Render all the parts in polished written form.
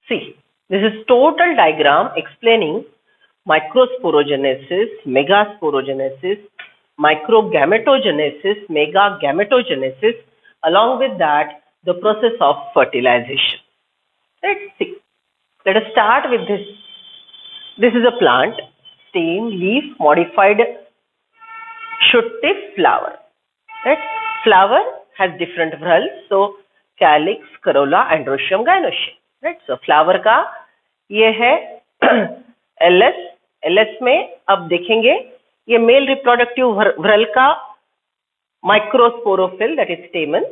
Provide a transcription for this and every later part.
See, this is total diagram explaining microsporogenesis, megasporogenesis, microgametogenesis, megagametogenesis, along with that the process of fertilization. Let's see. Let us start with this. This is a plant, stem, leaf, modified shoot tip, flower. Right? Flower has different whorls, so calyx, corolla, androecium, gynoecium. Right? So flower का ये है LS में अब देखेंगे ये mail reproductive whorl का microsporophyll that is stamen,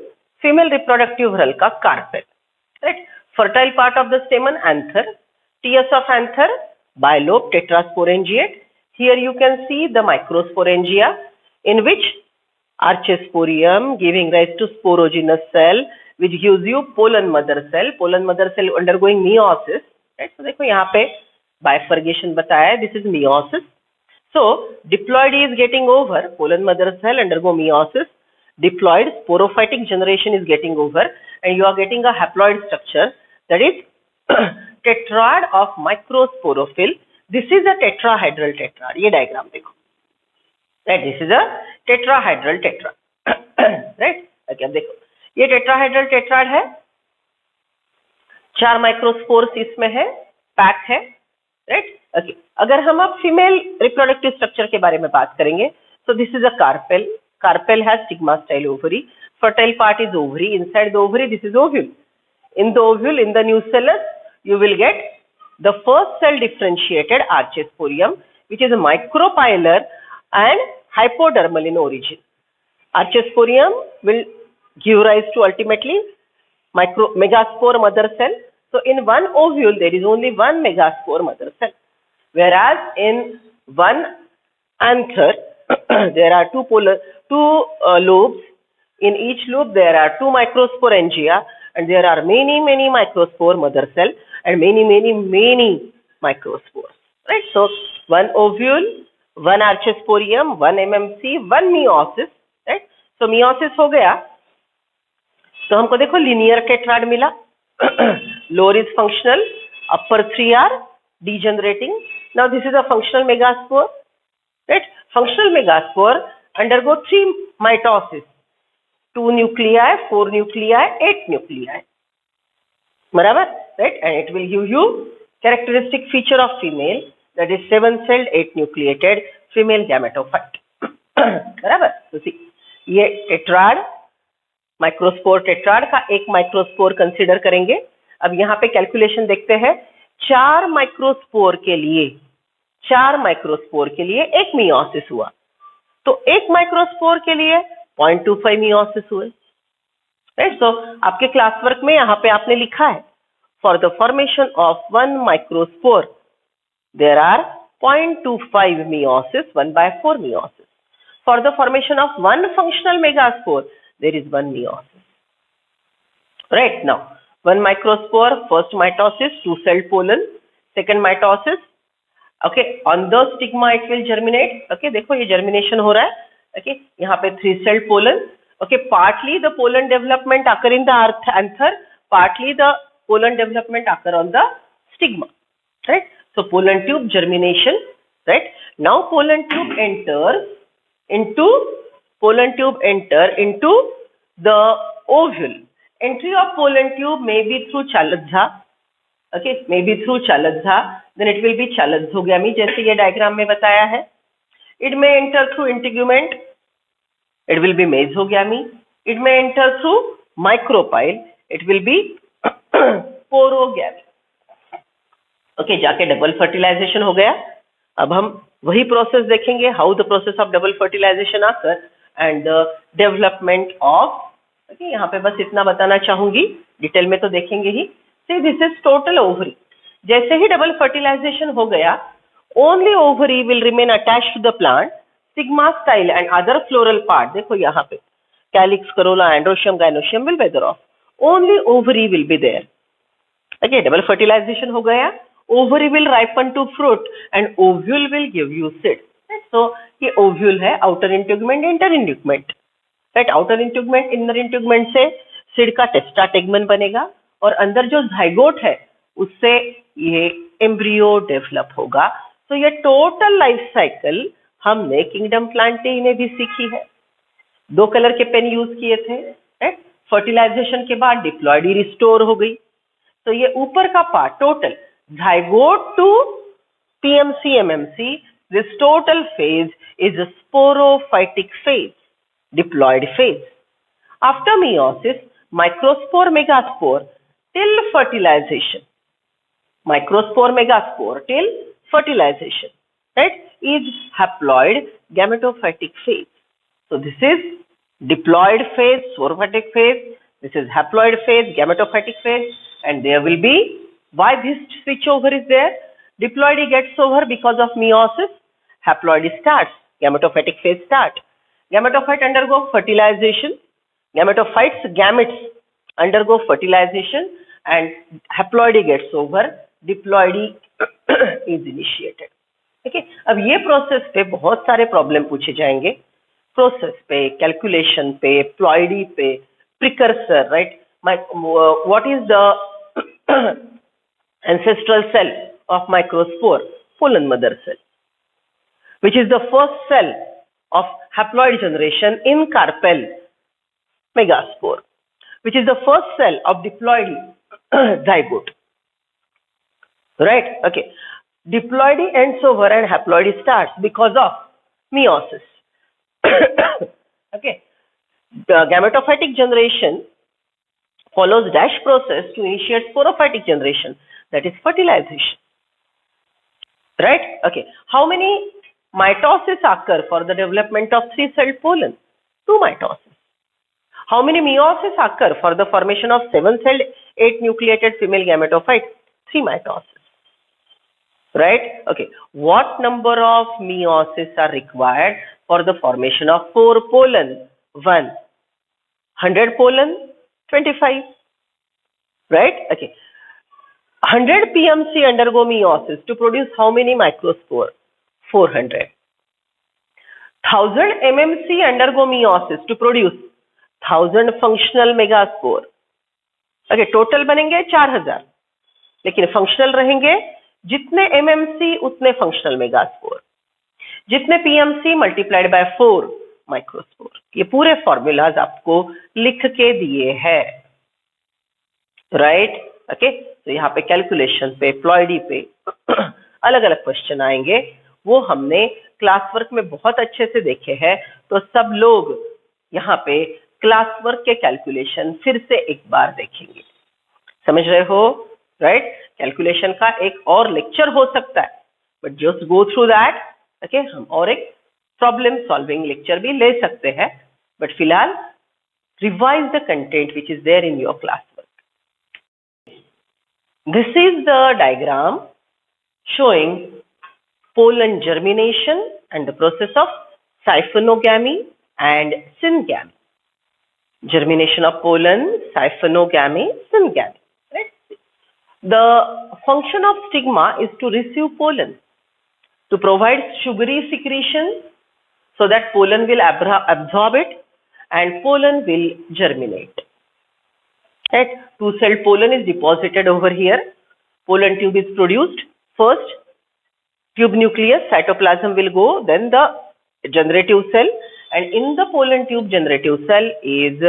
female reproductive whorl का carpel. Right. Fertile part of the stamen, anther. TS of anther, bilobe, tetrasporangiate. Here you can see the microsporangia in which archesporium giving rise to sporogenous cell which gives you pollen mother cell. Pollen mother cell undergoing meiosis. Right? So देखो यहाँ पे bifurcation बताया है. This is meiosis. So diploid is getting over. Pollen mother cell undergo meiosis. Diploid sporophytic generation is getting over, and you are getting a haploid structure. That is tetrad of microsporophyll. This is a tetrahedral tetrad. ये diagram देखो. Right, this is a tetrahedral tetrad. Right? Okay, अब देखो ये tetrahedral tetrad है. 4 microspores इसमें है, pack है. Right? Okay. अगर हम अब फीमेल रिप्रोडक्टिव स्ट्रक्चर के बारे में बात करेंगे, so this is a carpel. Carpel has stigma style ovary. Fertile part is ovary. Inside the ovary, this is ovule. In the ovule, in the nucellus, you will get the first cell differentiated archesporium, which is a micropylar and hypodermal in origin. Archesporium will give rise to ultimately megaspore mother cell. So in one ovule, there is only one megaspore mother cell. Whereas in one anther, there are two lobes. In each lobe, there are 2 microsporangia, and there are many microspore mother cell and many microspores. Right? So one ovule, one archesporium, one MMC, one meiosis. Right? So meiosis हो गया, तो हमको देखो linear tetrad मिला. Lower is functional, upper 3 are degenerating. Now this is a functional megaspore. Right? Functional megaspore undergo 3 mitosis. 2 nuclei, 4 nuclei, 8 nuclei. बराबर? Right? And it will give you characteristic feature of female, that is 7-celled, 8 nucleated female gametophyte. बराबर? तो see, ये tetrad, microspore tetrad का एक microspore consider करेंगे. अब यहाँ पे कैलकुलेशन देखते हैं. 4 माइक्रोस्पोर के लिए एक मियोसिस हुआ, तो एक माइक्रोस्पोर के लिए 0.25 मियोसिस हुए. राइट. सो आपके क्लास वर्क में यहाँ पे आपने लिखा है, for the formation of 1 microspore there are 0.25 meiosis, 1/4 meiosis. For the formation of 1 functional megaspore there is 1 meiosis. Right. Now 1 microspore, first mitosis, 2-celled pollen, second mitosis. Okay, on the stigma it will germinate. Okay, देखो ये germination हो रहा है. Okay, यहाँ पे 3-celled pollen. Okay, partly the pollen development occur in the anther, partly the pollen development occur on the stigma. Right. So pollen tube germination. Right. Now pollen tube enter into the ovule. Entry of pollen tube may be through chaladha. Okay, may be through chaladha. Then it will be chaladhogamy, जैसे ये diagram में बताया है. It may enter through integument. It will be mesogamy. It may enter through micropyle. It will be porogamy. Okay, जाके double fertilisation हो गया. अब हम वही प्रोसेस देखेंगे, how the process of double fertilisation आकर एंड डेवलपमेंट ऑफ. ओके, यहाँ पे बस इतना बताना चाहूंगी, डिटेल में तो देखेंगे ही. See, this is total ovary. जैसे ही डबल फर्टिलाइजेशन हो गया, only ovary will remain attached to the plant. Stigma style and other floral part देखो यहाँ पे, calyx, corolla, androecium, gynoecium will wither off. Only ovary will be there. Okay, double fertilisation हो गया, ovary will ripen to fruit and ovule will give you seed. Right? So ये ovule है, outer integument, inner integument. Right? outer integument, inner integument से seed का टेस्टाटेगमन बनेगा, और अंदर जो zygote है उससे ये एम्ब्रियो डेवलप होगा। तो ये टोटल लाइफ साइकिल हमने किंगडम प्लांटेई में भी सीखी है। 2 कलर के पेन यूज किए थे, राइट। फर्टिलाइजेशन के बाद डिप्लॉयडी रिस्टोर हो गई। तो ये ऊपर का part total zygote to PMC MMC, this total phase is a sporophytic phase, diploid phase. After meiosis, microspore megaspore till fertilization. Microspore megaspore till fertilization, right, is haploid gametophytic phase. So this is diploid phase, sporophytic phase. This is haploid phase, gametophytic phase, and there will be, why this switchover is there? Diploidy gets over because of meiosis. Haploidy starts. Gametophytic phase start. Gametophyte undergo fertilization. Gametes undergo fertilization, and haploidy gets over. Diploidy is initiated. Okay. अब ये process पे बहुत सारे problem पूछे जाएंगे, process पे, calculation पे, ploidy पे, precursor, right, what is the ancestral cell of microspore? Pollen mother cell, which is the first cell of haploid generation in carpel megaspore, which is the first cell of diploidy zygote, right? Okay, diploidy ends over and haploidy starts because of meiosis. Okay, the gametophytic generation follows dash process to initiate sporophytic generation, that is fertilization, right? Okay, how many mitosis occur for the development of 3-celled pollen? 2 mitosis. How many meiosis occur for the formation of 7-celled 8-nucleated female gametophyte? 3 mitosis, right? Okay, what number of meiosis are required for the formation of 4 pollen? 1. 100 pollen? 25, right? Okay, 100 PMC undergo meiosis to produce how many microspore? 400. 1000 MMC undergo meiosis to produce 1000 functional megaspore. Okay, total बनेंगे 4000, लेकिन functional रहेंगे जितने MMC उतने functional megaspore, जितने PMC multiplied by 4 microspore. ये पूरे formulas आपको लिख के दिए हैं, राइट? ओके, तो यहाँ पे कैलकुलेशन पे, प्लॉइडी पे अलग अलग क्वेश्चन आएंगे, वो हमने क्लास वर्क में बहुत अच्छे से देखे हैं। तो सब लोग यहाँ पे क्लास वर्क के कैलकुलेशन फिर से एक बार देखेंगे, समझ रहे हो, राइट? कैलकुलेशन का एक और लेक्चर हो सकता है, but just go through that. Okay, हम और एक प्रॉब्लम सॉल्विंग लेक्चर भी ले सकते हैं, बट फिलहाल revise the content which is there in your class work. This is the diagram showing pollen germination and the process of siphonogamy and syngamy. Germination of pollen, siphonogamy, syngamy. Right? The function of stigma is to receive pollen, to provide sugary secretion so that pollen will absorb it and pollen will germinate. Right? 2-celled pollen is deposited over here. Pollen tube is produced. First, tube nucleus, cytoplasm will go, then the generative cell, and in the pollen tube generative cell is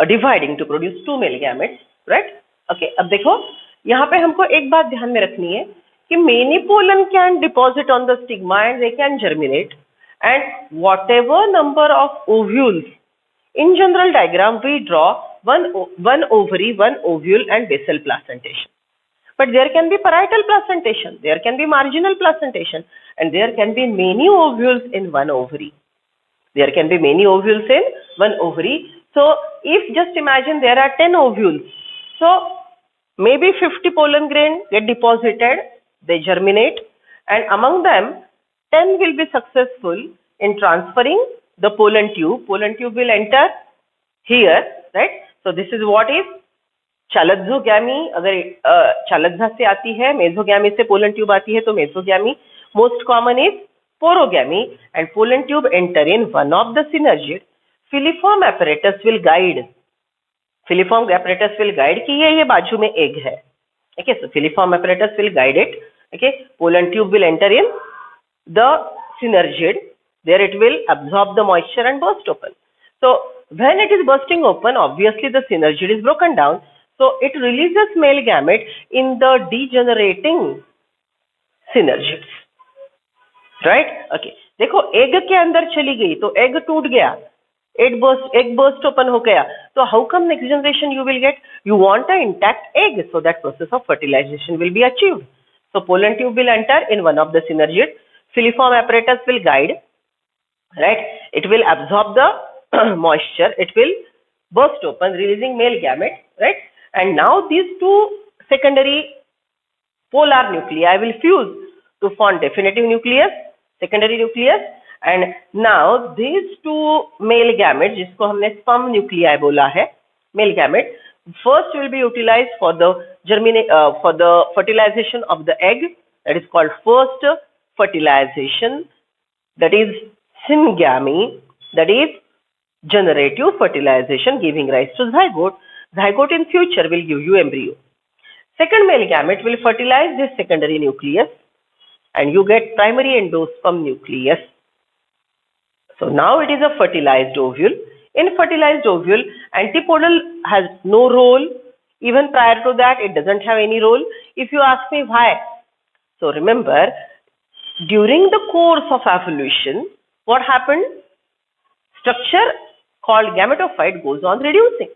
dividing to produce 2 male gametes, right? Okay, अब देखो यहाँ पे हमको एक बात ध्यान में रखनी है कि many pollen can deposit on the stigma and they can germinate, and whatever number of ovules, in general diagram we draw one ovary, 1 ovule and basal placentation. But there can be parietal placentation, there can be marginal placentation, and there can be many ovules in 1 ovary. There can be many ovules in 1 ovary. So, if just imagine there are 10 ovules, so maybe 50 pollen grain get deposited, they germinate, and among them 10 will be successful in transferring the pollen tube. Pollen tube will enter here, right? So, this is what is चालज्जोगैमी। अगर चालज्जा से आती है, मेसोगैमी से pollen tube आती है तो mesogamy. Most common is porogamy and pollen tube enter in one of the synergid. Filiform apparatus will guide, filiform apparatus will guide कि ये बाजू में एग है, Okay, so filiform apparatus will guide it. Okay, pollen tube will enter in the synergid. There it will absorb the moisture and burst open. So when it is bursting open, obviously the synergid is broken down. So it releases male gamete in the degenerating synergids. Right okay देखो egg के अंदर चली गई तो egg टूट गया egg burst open हो गया तो how come next generation you will get you want a intact egg so that process of fertilisation will be achieved so pollen tube will enter in one of the synergid filiform apparatus will guide right it will absorb the moisture it will burst open releasing male gamete right and now these two secondary polar nuclei will fuse to form definitive nucleus secondary nucleus and now these two male gametes जिसको हमने sperm nuclei बोला है male gamete first will be utilized for the for the fertilization of the egg that is called first fertilization that is syngamy that is generative fertilization giving rise to zygote in future will give you embryo second male gamete will fertilize this secondary nucleus and you get primary endosperm nucleus. So now it is a fertilized ovule. In fertilized ovule, antipodal has no role. Even prior to that, it doesn't have any role. If you ask me why, so remember, during the course of evolution, what happened? Structure called gametophyte goes on reducing.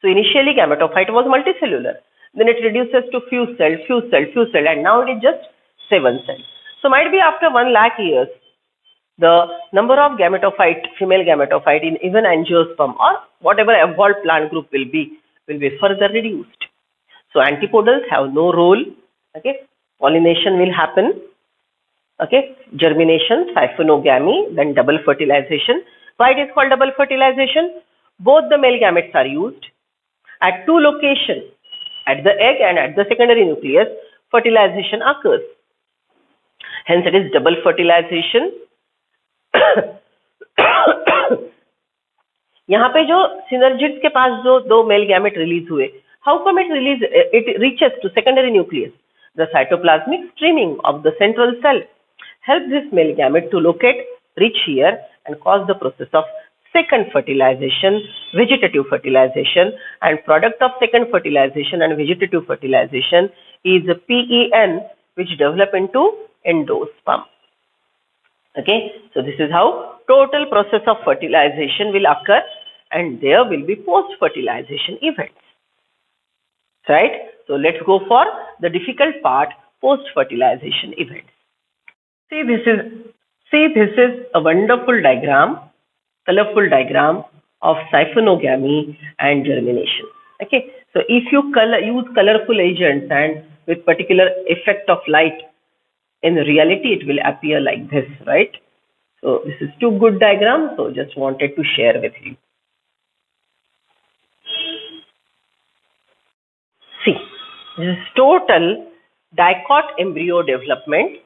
So initially gametophyte was multicellular. Then it reduces to few cell, and now it is just 7 cells. So might be after 1 lakh years, the number of gametophyte, female gametophyte in even angiosperm or whatever evolved plant group will be further reduced. So antipodals have no role. Okay, pollination will happen. Okay, germination, siphonogamy, then double fertilization. Why it is called double fertilization? Both the male gametes are used at 2 locations, at the egg and at the secondary nucleus. Fertilization occurs. Hence it is double fertilization. यहाँ पे जो synergids के पास जो 2 male gamete release हुए, how come it reaches to secondary nucleus? The cytoplasmic streaming of the central cell helps this male gamete to locate, reach here and cause the process of second fertilization, vegetative fertilization, and product of second fertilization and vegetative fertilization is PEN, which develop into endosperm. Okay, so this is how total process of fertilization will occur and there will be post-fertilization events. Right? So let's go for the difficult part, post-fertilization events. See this is a wonderful diagram, colorful diagram of siphonogamy and germination. Okay, so if you use colorful agents and with particular effect of light, in reality it will appear like this, right? So this is too good diagram, so just wanted to share with you. See, this is total dicot embryo development.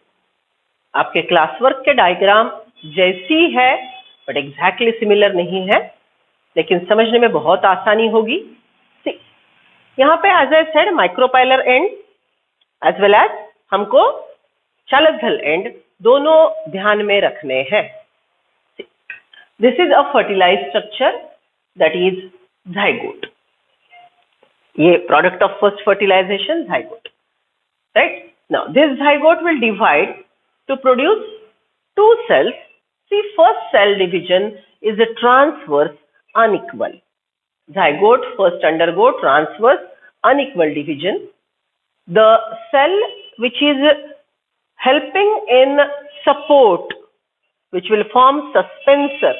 आपके class work के diagram जैसी है but exactly similar नहीं है, लेकिन समझने में बहुत आसानी होगी. See, यहाँ पे as I said micropylar and as well as हमको चालकधल एंड दोनों ध्यान में रखने हैं. This is a fertilised structure that is zygote. ये product of first fertilisation zygote, right? Now this zygote will divide to produce 2 cells. See, first cell division is a transverse unequal. Zygote first undergo transverse unequal division. The cell which is helping in support, which will form suspensor,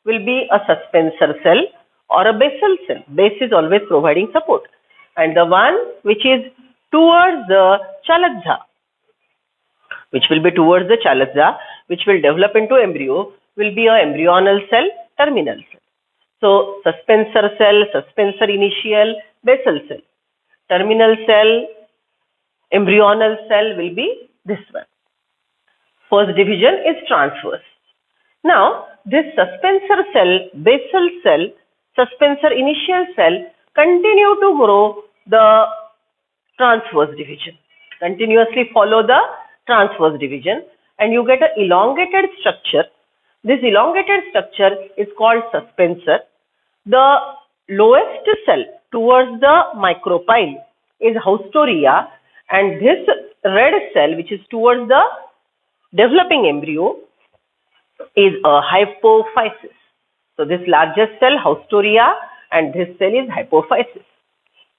will be a suspensor cell or a basal cell. Base is always providing support. And the one which is towards the chalakja, which will be towards the chalakja, which will develop into embryo, will be a embryonal cell, terminal cell. So suspensor cell, suspensor initial, basal cell. Terminal cell, embryonal cell will be this one. First division is transverse. Now this suspensor cell, basal cell, suspensor initial cell continue to grow the transverse division. Continuously follow the transverse division and you get an elongated structure. This elongated structure is called suspensor. The lowest cell towards the micropyle is haustoria, and this red cell which is towards the developing embryo is a hypophysis. So this largest cell haustoria and this cell is hypophysis.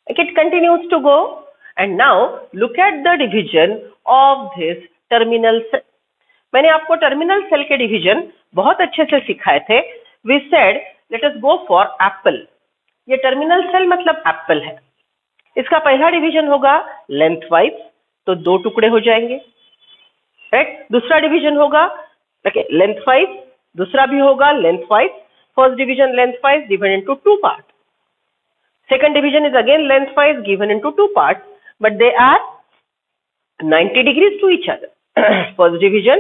Like it continues to go, and now look at the division of this terminal cell. मैंने आपको terminal cell के division बहुत अच्छे से सिखाए थे. We said let us go for apple. ये terminal cell मतलब एप्पल है. इसका पहला डिवीजन होगा लेंथ वाइज, तो 2 टुकड़े हो जाएंगे, राइट. दूसरा डिवीजन होगा लेंथ वाइज, दूसरा भी होगा lengthwise. First division lengthwise given into 2 part. Second division is again lengthwise given into 2 part, but they are 90 degrees to each other. First division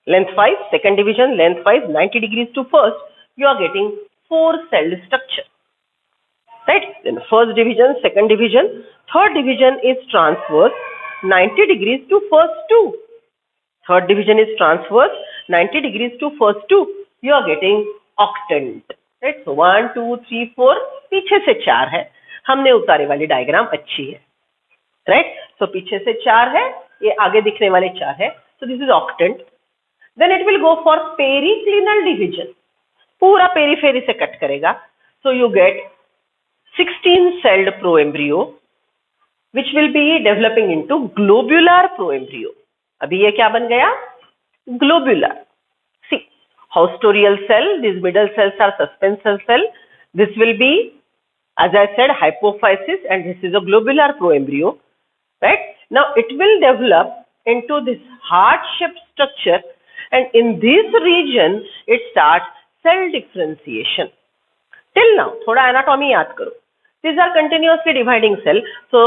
lengthwise, second division lengthwise 90 degrees to first, you are getting 4-celled structure, right? Then first division, second division, third division is transverse 90 degrees to first 2. Third division is transverse 90 degrees to first 2, you are getting octant, right? So 1 2 3 4, पीछे से 4 है. हमने उतारे वाली diagram अच्छी है, right. सो पीछे से 4 है, ये आगे दिखने वाले 4 है. So this is octant. Then it will go for periclinal division. पूरा पेरीफेरी से कट करेगा. So you get 16 celled proembryo which will be developing into globular proembryo. अभी ये क्या बन गया? Globular. See haustorial cell, these middle cells are suspensor cell. This will be, as I said, hypophysis, and this is a globular proembryo, right? Now it will develop into this heart-shaped structure, and in this region it starts cell differentiation. Till now, thoda anatomy yaad karo. These are continuously dividing cell. So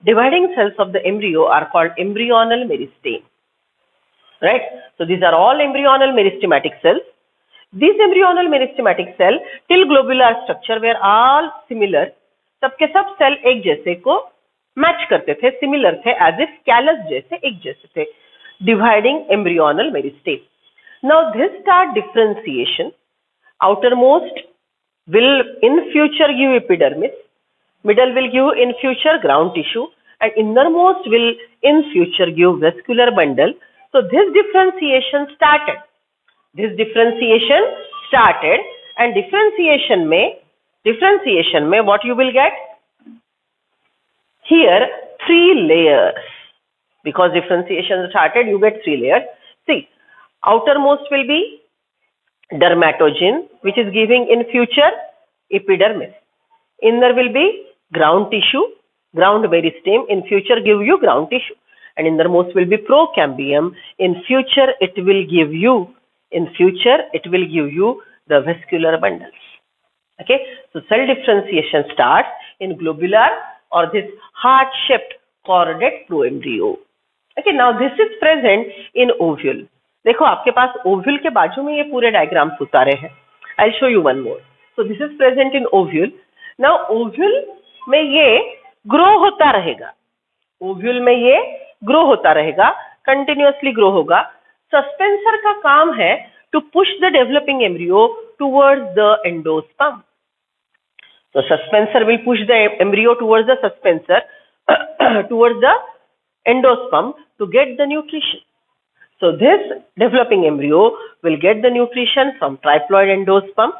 dividing cells of the embryo are called embryonal meristeme, right? So these are all embryonal meristematic cells. These embryonal meristematic cell till globular structure were all similar. सबके सब cell एक जैसे को match करते थे, similar थे, as if callus जैसे एक जैसे थे. Dividing embryonal meristem. Now this start differentiation. outermost will in future give epidermis, middle will give in future ground tissue, and innermost will in future give vascular bundle. So this differentiation started. And differentiation में what you will get? Here 3 layers. Because differentiation started, you get 3 layers. See, outermost will be dermatogen, which is giving in future epidermis. Inner will be ground tissue, ground meristeme, in future give you ground tissue. And innermost will be procambium. In future it will give you the vascular bundles. Okay, so cell differentiation starts in globular or this heart-shaped chordate proembryo. Okay, now this is present in ovule. देखो आपके पास ovule के बाजू में ये पूरे diagrams उतारे हैं. I'll show you one more. So this is present in ovule. Now ovule में ये ग्रो होता रहेगा. ओव्यूल में ये ग्रो होता रहेगा, कंटिन्यूअसली ग्रो होगा. सस्पेंसर का काम है to push the developing embryo towards the endosperm. So suspensor will push the embryo towards the suspensor, towards the endosperm to get the nutrition. So this developing embryo will get the nutrition from triploid endosperm.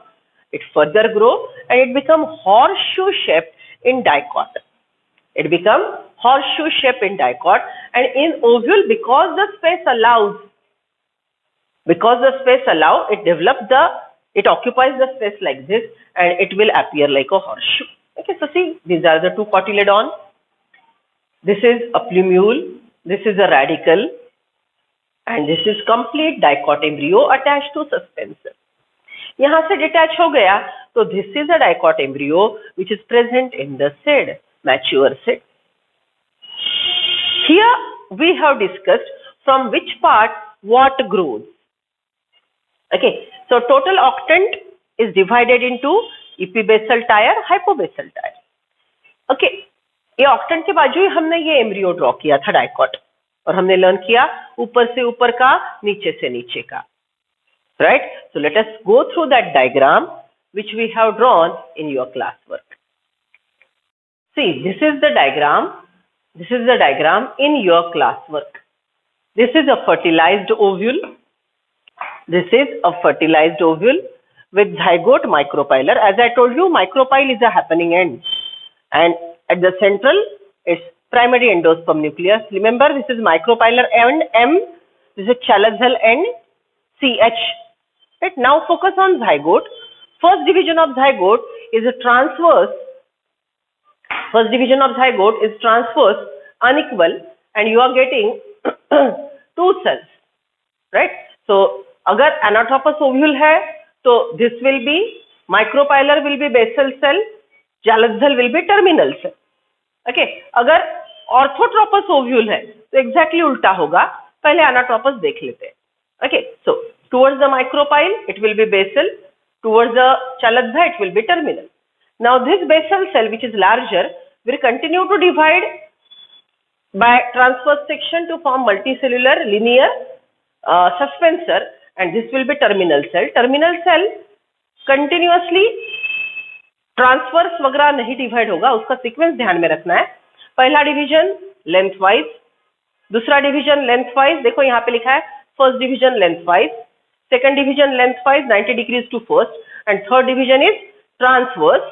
It further grow and it become horseshoe shaped in dicot. And in ovule, because the space allows, it occupies the space like this, and it will appear like a horseshoe. Okay, so see, these are the 2 cotyledons. This is a plumule, this is a radicle, and this is complete dicot embryo attached to suspensor. यहाँ से detach हो गया, तो this is a dicot embryo which is present in the seed, mature seed. Here we have discussed from which part what grows. Okay, so total octant is divided into epibasal tier, hypobasal tier. Okay, ये octant के बाजू ही हमने ये embryo draw किया था dicot, और हमने learn किया ऊपर से ऊपर का, नीचे से नीचे का, right? So let us go through that diagram which we have drawn in your classwork. See, this is the diagram. This is the diagram in your classwork. This is a fertilized ovule. This is a fertilized ovule with zygote micropyle. As I told you, micropyle is a happening end, and at the central it's primary endosperm nucleus. Remember, this is micropylar end M. This is chalazal end CH. Right? Now focus on zygote. First division of zygote is a transverse. First division of zygote is transverse, unequal, and you are getting two cells, right? So, अगर anatropous ovule है, तो this will be micropylar will be basal cell, chalazal will be terminal cell. Okay? अगर orthotropous ovule है, तो exactly उल्टा होगा. पहले anatropous देख लेते हैं. Okay? So, towards the micropyle, it will be basal. Towards the chalazha, it will be terminal. Now, this basal cell, which is larger, will continue to divide by transverse section to form multicellular linear suspensor, and this will be terminal cell. Terminal cell continuously transverse वगैरह नहीं divide होगा, उसका sequence ध्यान में रखना है. पहला division lengthwise, दूसरा division lengthwise, देखो यहाँ पे लिखा है first division lengthwise, second division lengthwise 90 degrees to first, and third division is transverse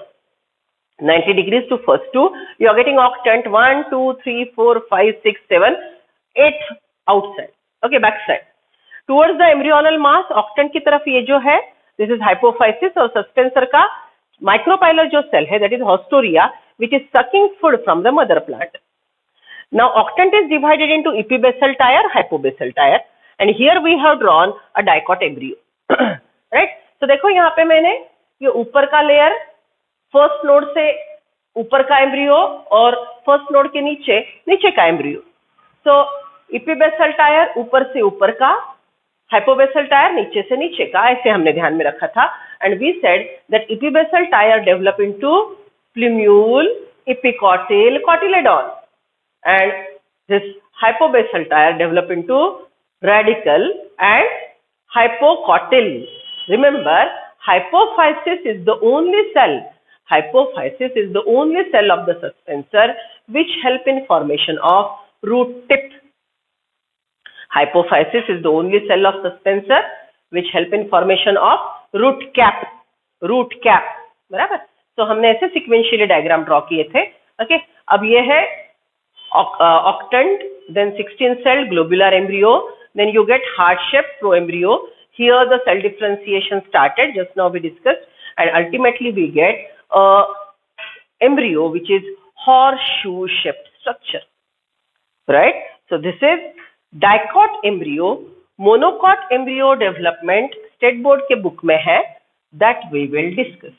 90 degrees to first two. You are getting octant 1, 2, 3, 4, 5, 6, 7, 8 outside. Okay, back side. Towards the embryonal mass, octant की तरफ ये जो है, this is hypophysis, और suspensor का micropylar जो cell है, that is haustoria, which is sucking food from the mother plant. Now, octant is divided into epibasal tier, hypobasal tier, and here we have drawn a dicot embryo. Right? So देखो यहाँ पे मैंने ये ऊपर का layer, first node से ऊपर का एम्ब्रियो, और फर्स्ट नोड के नीचे नीचे का एम्ब्रियो. सो इपीबेसल टायर ऊपर से ऊपर का, हाइपोबेसल टायर नीचे से नीचे का, ऐसे हमने ध्यान में रखा था. And we said that epibasal tier develop into plumule, epicotyl, cotyledon, and this hypobasal tier develop into radicle and hypocotyle. Remember, hypophysis is the only cell. Hypophysis is the only cell of the suspensor which help in formation of root tip. Hypophysis is the only cell of suspensor which help in formation of root cap. Root cap, बराबर? तो हमने ऐसे sequentially diagram draw किए थे. Okay? अब ये है octant, then 16 cell globular embryo, then you get heart shaped proembryo. Here the cell differentiation started, just now we discussed, and ultimately we get a embryo which is horseshoe shaped structure, right? So this is dicot embryo. Monocot embryo development state board के book में है, that we will discuss.